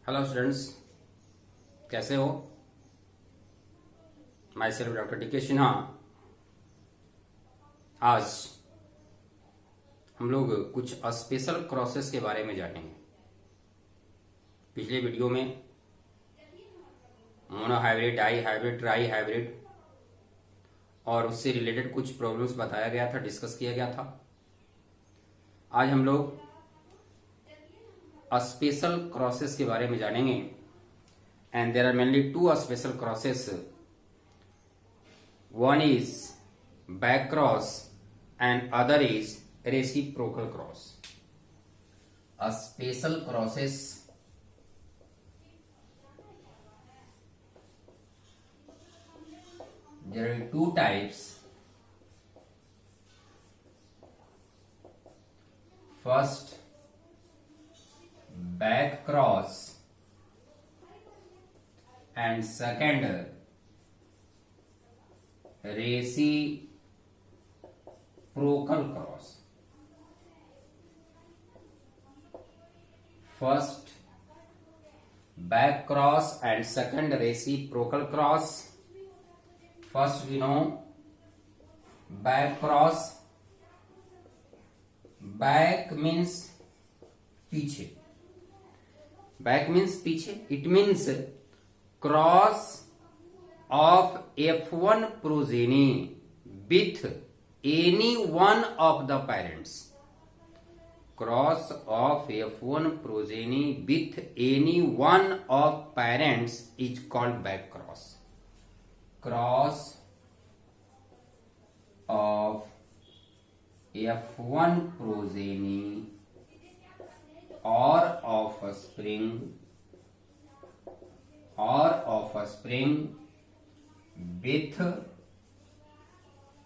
Hello students, कैसे हो? My self doctor D के सिन्हा। आज हम लोग कुछ स्पेशल क्रॉसेस के बारे में जानेंगे। पिछले वीडियो में monohybrid, dihybrid, trihybrid और उससे रिलेटेड कुछ प्रॉब्लम्स बताया गया था, डिस्कस किया गया था। आज हम लोग स्पेशल क्रॉसेस के बारे में जानेंगे and there are mainly two special crosses. One is back cross and other is reciprocal cross. A special crosses there are two types. First, back cross and second, reciprocal cross. First, back cross and second, reciprocal cross. First we know back cross. Back means पीछे. Back means पीछे. It means cross of F1 progeny with any one of the parents. Cross of F1 progeny with any one of parents is called back cross. Cross of F1 progeny or offspring with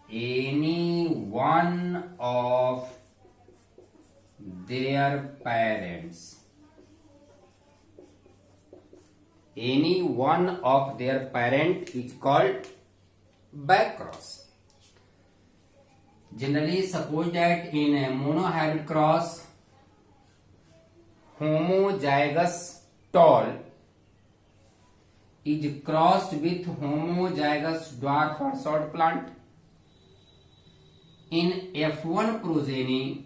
any one of their parents. Any one of their parent is called back cross. Generally, suppose that in a monohybrid cross, homozygous tall is crossed with homozygous dwarf or short plant. In F1 progeny,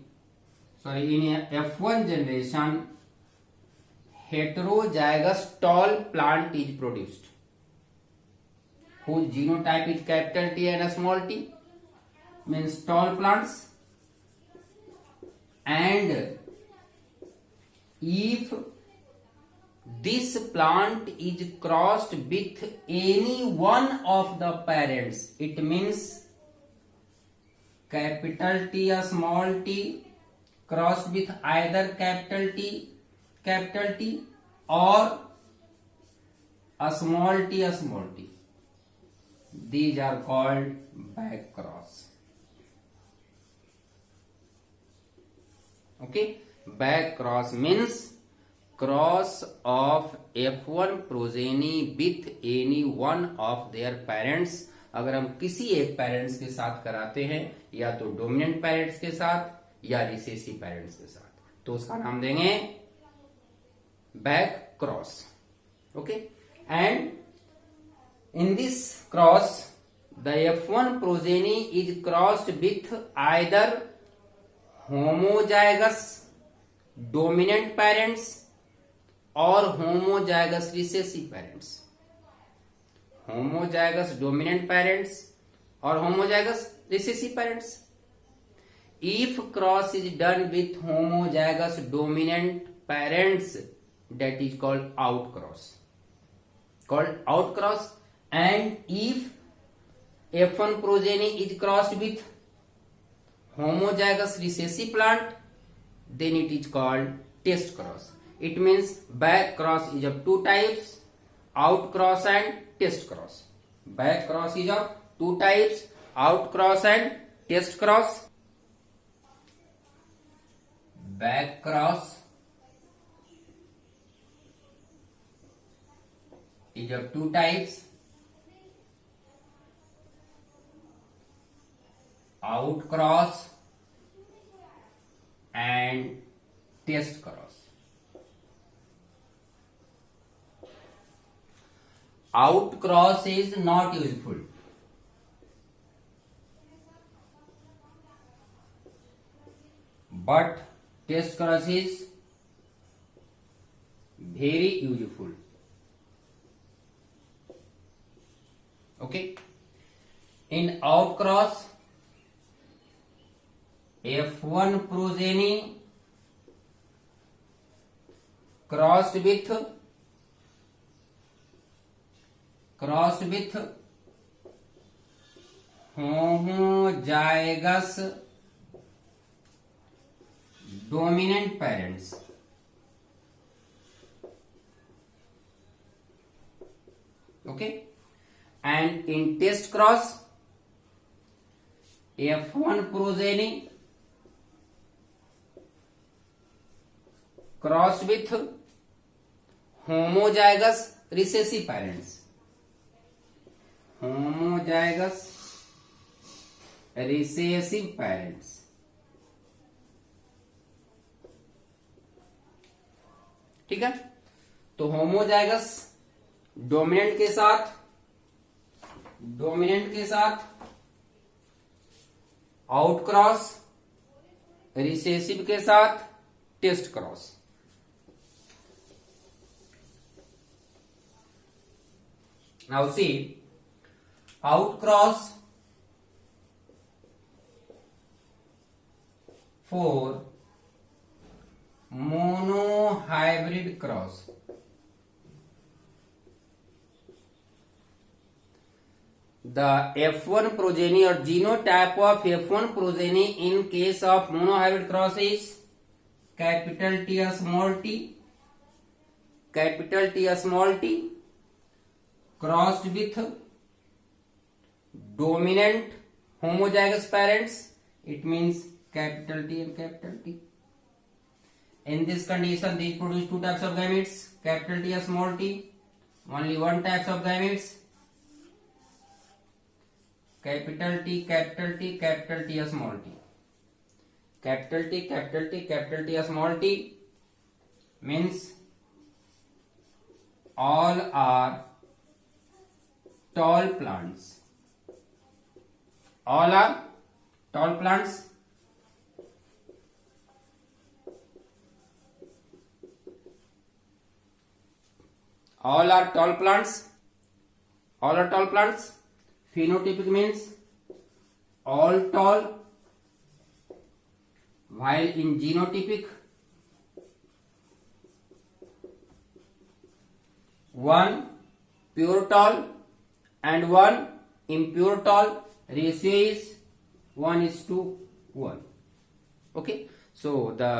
in F1 generation, heterozygous tall plant is produced, whose genotype is capital T and small t, means tall plants. And if this plant is crossed with any one of the parents, it means capital T or small t crossed with either capital T or a small t. These are called back cross. Okay, back cross means cross of F1 progeny with any one of their parents. अगर हम किसी एक parents के साथ कराते हैं, या तो डोमिनेंट पेरेंट्स के साथ या रिसेसिव पेरेंट्स के साथ, तो उसका नाम देंगे back cross. Okay, and in this cross the F1 progeny is crossed with either homozygous dominant parents or homozygous recessive parents. Homozygous dominant parents or homozygous recessive parents. If cross is done with homozygous dominant parents, that is called outcross. And if F1 progeny is crossed with homozygous recessive plant, then it is called test cross. It means back cross is of two types, outcross and test cross. Back cross is of two types, outcross and test cross. Back cross is of two types, outcross and test cross. Out cross is not useful. But test cross is very useful. Okay. In outcross, F1 progeny crossed with homozygous dominant parents. Okay. And in test cross, F1 progeny crossed with homozygous recessive parents. Homozygous recessive parents. ठीक है. तो homozygous dominant के साथ out cross, recessive के साथ test cross. Now see out cross for monohybrid cross. The F1 progeny or genotype of F1 progeny in case of monohybrid cross is capital T small t, capital T small t crossed with dominant homozygous parents. It means capital T and capital T. In this condition, these produce two types of gametes, capital T and small t. Only one type of gametes, capital T, capital T, capital T and small t. Capital T, capital T, capital T and small t means all are tall plants. All are tall plants. All are tall plants. All are tall plants. Phenotypic means all tall, while in genotypic one pure tall and one impure tall. Ratio is 1:1. Okay, so the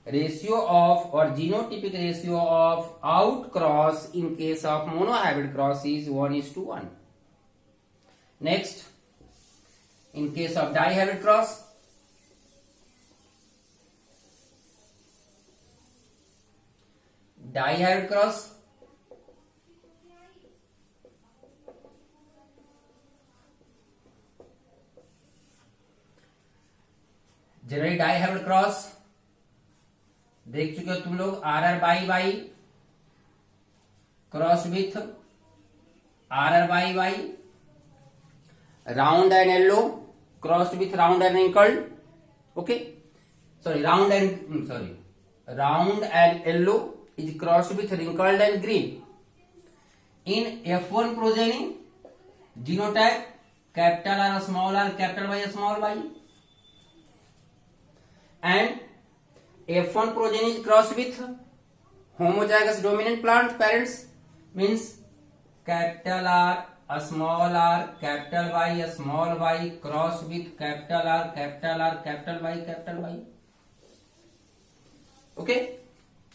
ratio of or genotypic ratio of outcross in case of monohybrid cross is 1:1. Next, in case of dihybrid cross, generally dihybrid cross देख चुके हो तुम लोग. RR by cross with RR by round and yellow cross with round and wrinkled. Okay, sorry round and yellow is cross with wrinkled and green. In F1 progeny genotype capital R small r capital Y small y, and F1 progeny is crossed with homozygous dominant plant parents, means capital R, a small r, capital Y, a small y, crossed with capital R, capital R, capital Y, capital Y. Okay,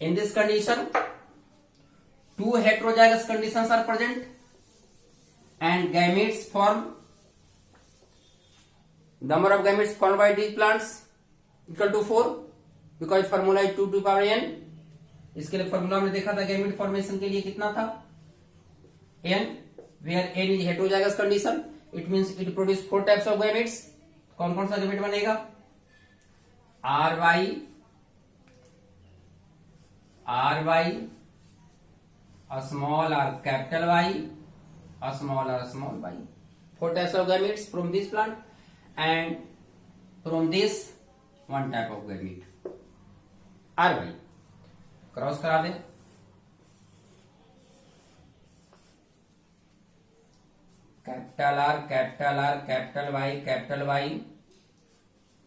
in this condition, two heterozygous conditions are present, and gametes form. Number of gametes formed by these plants equal to 4, because formula is 2 to the power n. इसके लिए formula हमने देखा था gamete formation के लिए कितना था, n, where n is heterozygous condition. It means it produce 4 types of gametes. कौन कौन सा गैमेट बनेगा? RY small r capital Y, a small r small y. 4 types of gametes from this plant, and from this one type of gamete ry. Cross करा दे, capital R capital R capital Y capital Y,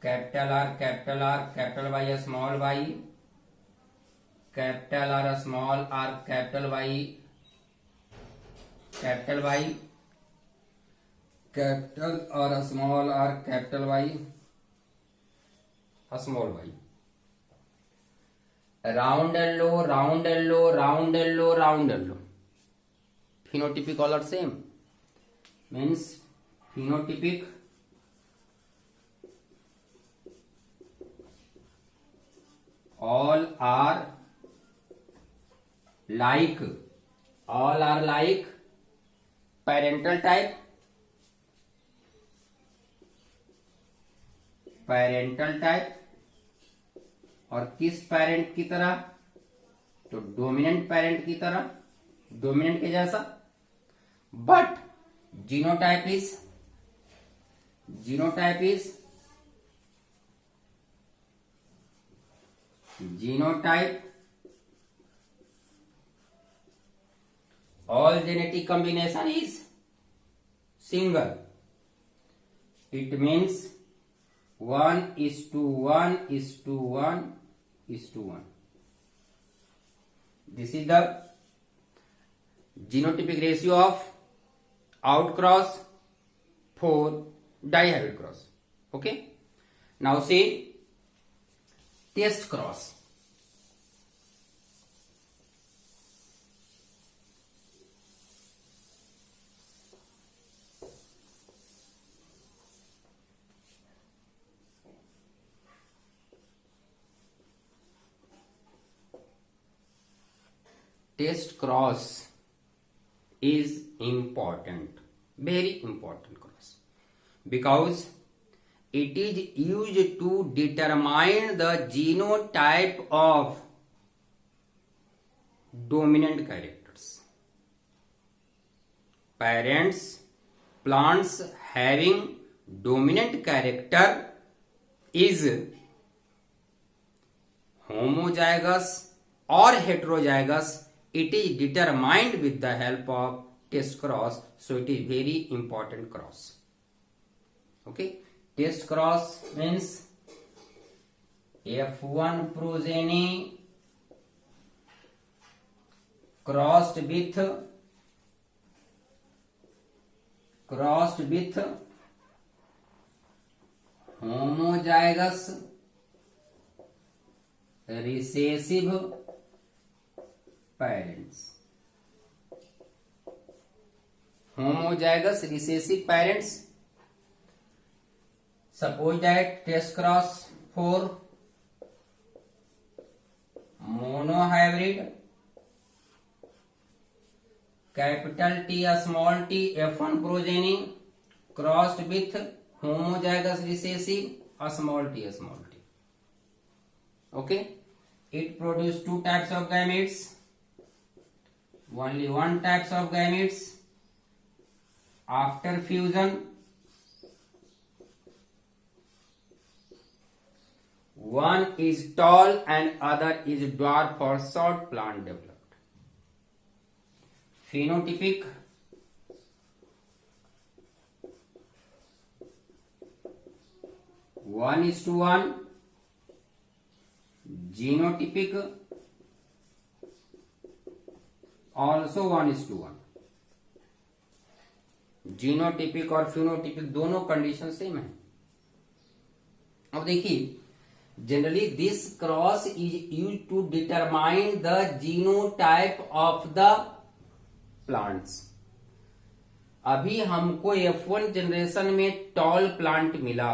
capital R capital R capital Y small Y, capital R small R capital Y capital Y, capital R small R capital Y small Y. Round yellow round yellow round yellow round yellow. phenotypic all are same, means phenotypic all are like parental type, और किस parent की तरह, तो dominant parent की तरह, dominant के जैसा. But genotype all genetic combination is single. It means 1:1:1:1:1. This is the genotypic ratio of outcross for dihybrid cross. Okay. Now see test cross. Test cross is important, very important cross, because it is used to determine the genotype of dominant characters. Plants having dominant character is homozygous or heterozygous. It is determined with the help of test cross, so it is very important cross. Okay, test cross means F1 progeny crossed with homozygous recessive parents. Homozygous recessive parents. Suppose that test cross for monohybrid capital T small t F1 progeny crossed with homozygous recessive small t. Okay, it produces two types of gametes. Only one types of gametes. After fusion, one is tall and other is dwarf or short plant developed. Phenotypic one is to one. Genotypic also 1:1. Genotypic और phenotypic दोनों condition same है. अब देखिए, generally this cross is use to determine the genotype of the plants. अभी हमको F1 generation में tall plant मिला.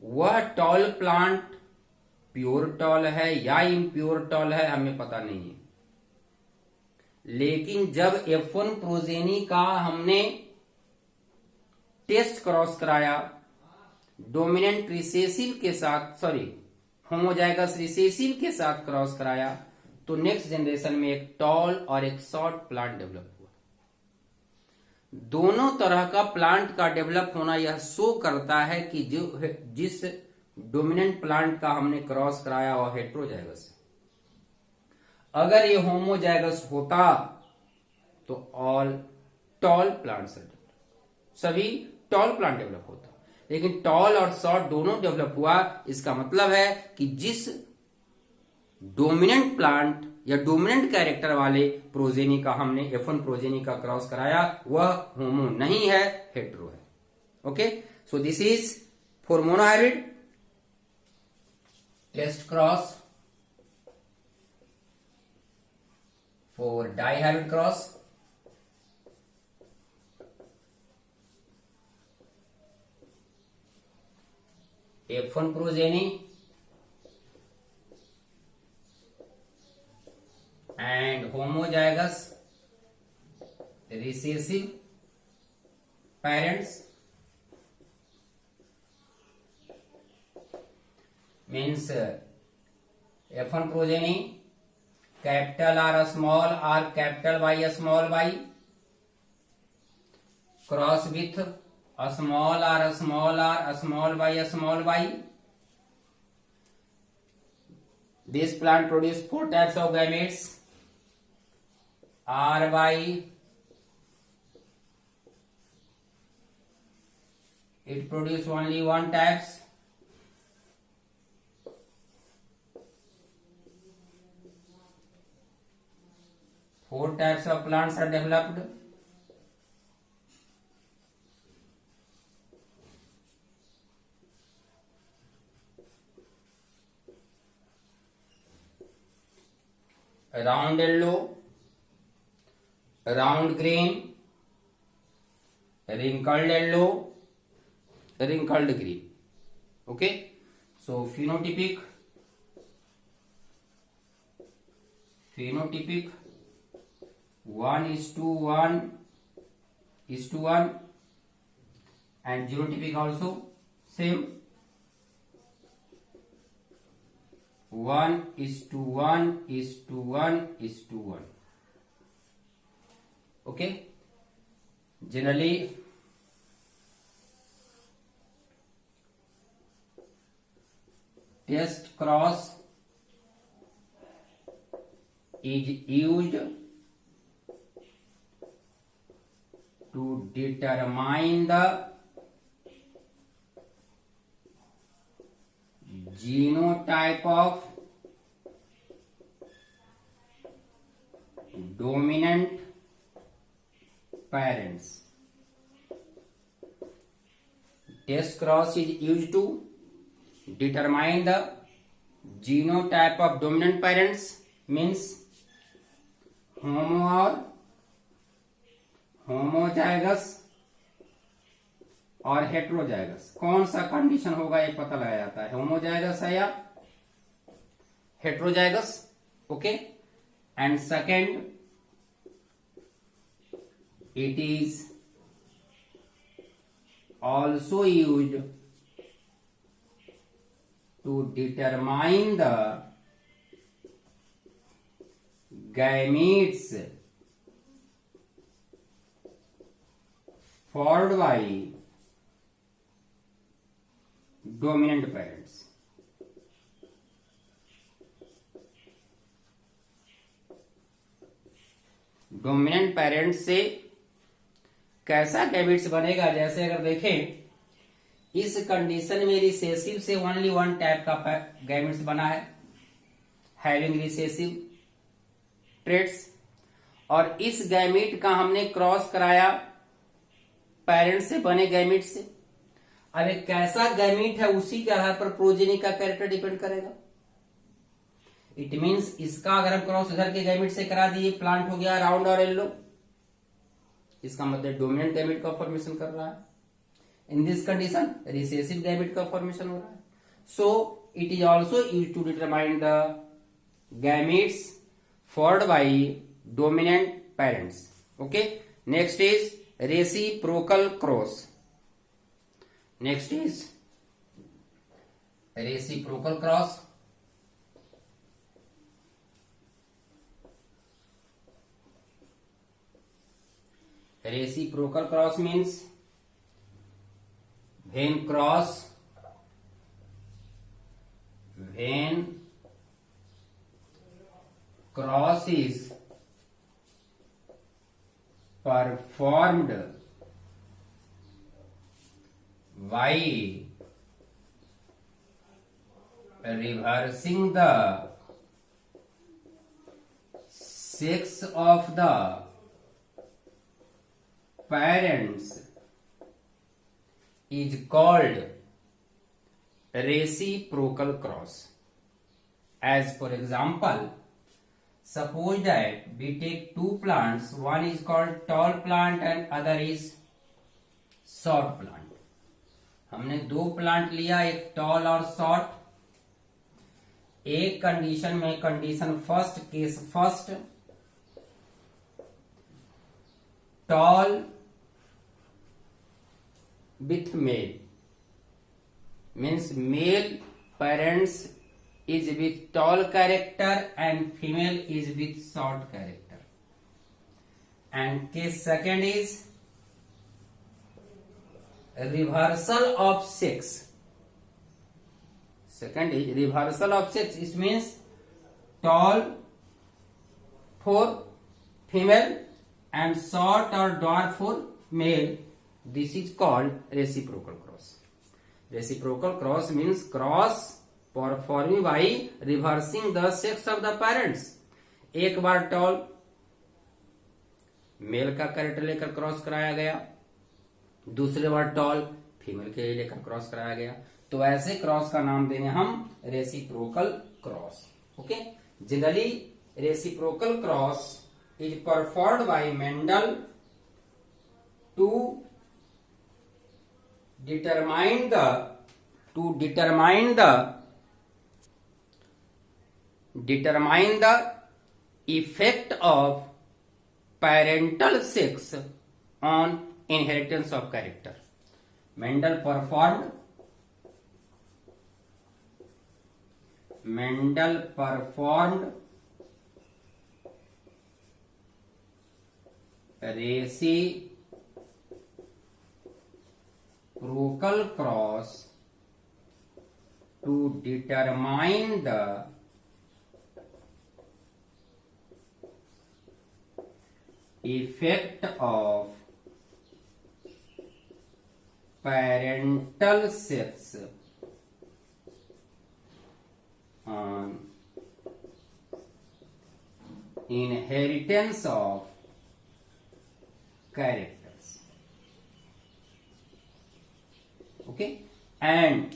वह टॉल प्लांट प्योर टॉल है या इम्प्योर टॉल है हमें पता नहीं है, लेकिन जब F1 प्रोजेनी का हमने टेस्ट क्रॉस कराया डोमिनेंट रिसेसिव के साथ, होमोजाइगस रिसेसिव के साथ क्रॉस कराया, तो नेक्स्ट जनरेशन में एक टॉल और एक शॉर्ट प्लांट डेवलप हुआ। दोनों तरह का प्लांट का डेवलप होना यह शो करता है कि जिस डोमिनेंट प्लांट का हमने क्रॉस कराया वह हेट्रोजाइगस है। अगर ये होमोजाइगस होता तो ऑल टॉल प्लांट्स, सभी टॉल प्लांट डेवलप होता, लेकिन टॉल और शॉर्ट दोनों डेवलप हुआ। इसका मतलब है कि जिस डोमिनेंट प्लांट या डोमिनेंट कैरेक्टर वाले प्रोजेनी का हमने F1 प्रोजेनी का क्रॉस कराया वह होमो नहीं है, हेट्रो है। Okay, so this is for monohybrid. Test cross for dihybrid cross. F1 progeny and homozygous recessive parents means F1 progeny capital R small r capital Y small y cross with a small r a small r a small y a small y. This plant produce 4 types of gametes. RY it produce only one types. Four types of plants are developed. Round yellow, round green, wrinkled yellow, wrinkled green. Okay, so phenotypic 1:1:1 and genotypic also same 1:1:1:1. Okay, generally test cross is used to determine the genotype of dominant parents. Test cross is used to determine the genotype of dominant parents means homo or homozygous और heterozygous. कौन सा condition होगा ये पता लगाया जाता है, homozygous है या heterozygous. Okay, and second it is also used to determine the gametes formed by dominant parents. Dominant parents से कैसा गैमेट्स बनेगा, जैसे अगर देखें इस कंडीशन में रिसेसिव से ओनली वन टाइप का गैमेट्स बना है, हैविंग रिसेसिव ट्रेट्स, और इस गैमेट का हमने क्रॉस कराया पेरेंट्स से बने गैमेट से। अब एक कैसा गैमेट है उसी के आधार पर प्रोजेनी का कैरेक्टर डिपेंड करेगा। इट मीन्स इसका अगर हम क्रॉस इधर के गैमेट से करा दिए, प्लांट हो गया राउंड और येलो, इसका मतलब डोमिनेंट गैमेट का फॉर्मेशन कर रहा है। In this condition recessive gamete का फॉर्मेशन हो रहा है। So it is also use to determine the gametes formed by dominant parents. Okay, next is reciprocal cross. Next is reciprocal cross. Reciprocal cross means when cross is performed by reversing the sex of the parents is called reciprocal cross. As for example, suppose that we take two plants, one is called tall plant and other is short plant. हमने दो plant लिया, एक toll और short. एक condition में, condition first, case first, tall with male means male parents is with tall character and female is with short character. And case second is reversal of sex. Second is reversal of sex. It means tall for female and short or dwarf for male. This is called reciprocal cross. Reciprocal cross means cross performed by reversing the sex of the parents. एक बार toll mail का character लेकर cross कराया गया, दूसरे बार toll female के लेकर cross कराया गया, तो ऐसे क्रॉस का नाम देंगे हम reciprocal cross. Okay. Generally reciprocal cross is performed by Mendel to determine the effect of parental sex on inheritance of character. Mendel performed reciprocal cross to determine the effect of parental sex on inheritance of characters. Okay. And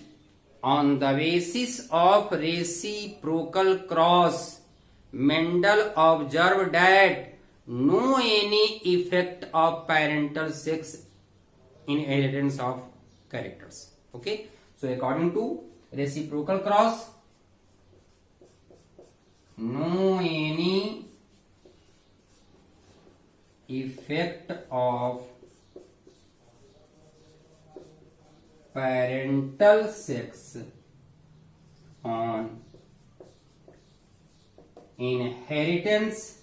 on the basis of reciprocal cross, Mendel observed that no any effect of parental sex in inheritance of characters. Okay. So according to reciprocal cross, no any effect of parental sex on inheritance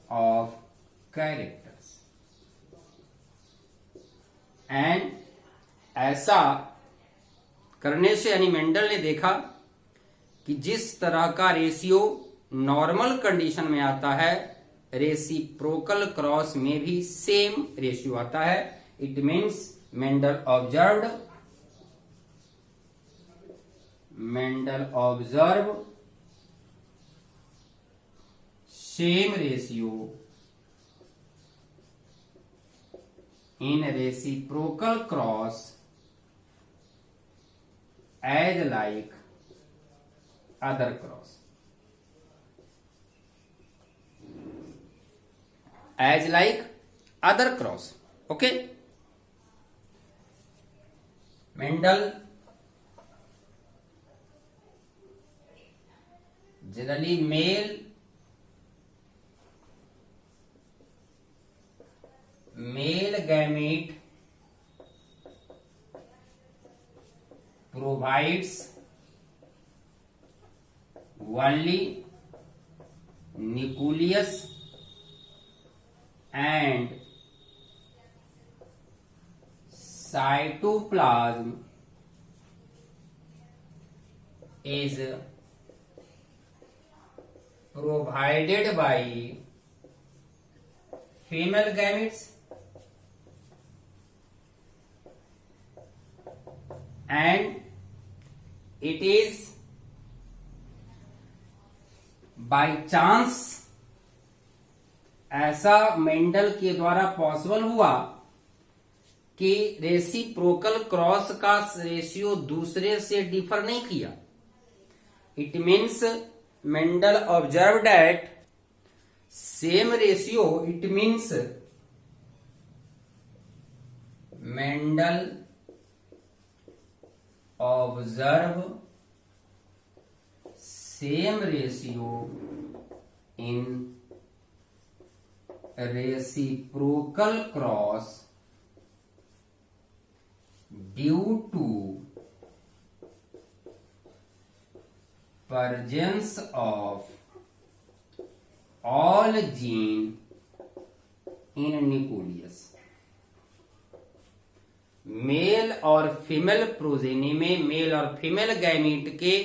of characters. And ऐसा करने से यानी Mendel ने देखा कि जिस तरह का रेशियो नॉर्मल कंडीशन में आता है, रेसिप्रोकल क्रॉस में भी सेम रेशियो आता है. It means Mendel observe same ratio in reciprocal cross as like other cross. As like other cross. Okay. Mendel generally male gamete provides only nucleus and cytoplasm is provided by female gametes and it is by chance ऐसा Mendel के द्वारा possible हुआ कि reciprocal cross का ratio दूसरे से differ नहीं किया. It means Mendel observe that same ratio. It means Mendel observe same ratio in reciprocal cross due to presence of all gene in nucleus. Male और फीमेल प्रोजेनी में male और female gamete के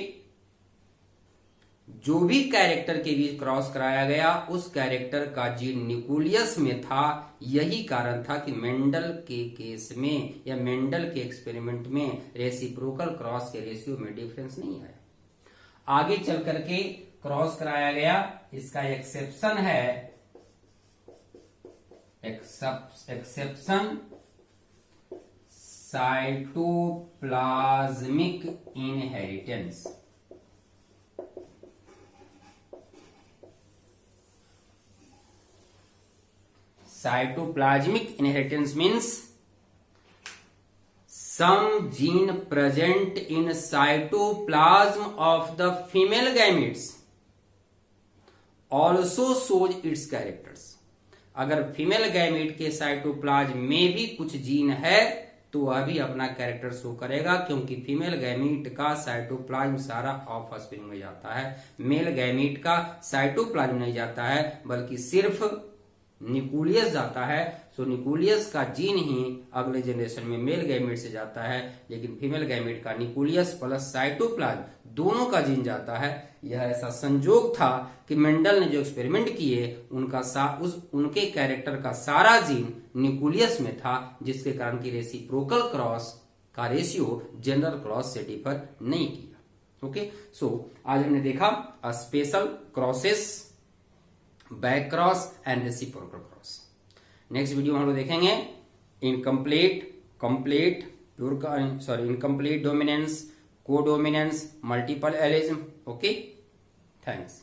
जो भी character के बीच cross कराया गया उस कैरेक्टर का जीन न्यूक्लियस में था. यही कारण था कि मेंडल के केस में या मेंडल के एक्सपेरिमेंट में रेसिप्रोकल क्रॉस के रेशियो में डिफरेंस नहीं आया. आगे चल करके क्रॉस कराया गया. इसका एक्सेप्शन है exception cytoplasmic inheritance. Cytoplasmic inheritance means some gene present in cytoplasm of the female gametes also shows its characters. अगर फीमेल गैमेट के साइटोप्लाज्म में भी कुछ जीन है तो वह भी अपना कैरेक्टर शो करेगा, क्योंकि फीमेल गैमेट का साइटोप्लाज्म सारा ऑफस्प्रिंग में जाता है. मेल गैमेट का साइटोप्लाज्म नहीं जाता है बल्कि सिर्फ न्यूक्लियस जाता है. सो न्यूक्लियस का जीन ही अगले जनरेशन में मेल गैमेट से जाता है, लेकिन फीमेल गैमेट का न्यूक्लियस प्लस साइटोप्लाज्म दोनों का जीन जाता है. यह ऐसा संजोग था कि मेंडल ने जो एक्सपेरिमेंट किए उनके कैरेक्टर का सारा जीन न्यूक्लियस में था, जिसके कारण की रेसिप्रोकल क्रॉस का रेशियो जनरल क्रॉस से डिफर नहीं किया. ओके, सो आज हमने देखा special crosses, back cross and reciprocal cross. Next video में हम लोग देखेंगे incomplete dominance, codominance, multiple allelism. Okay, thanks.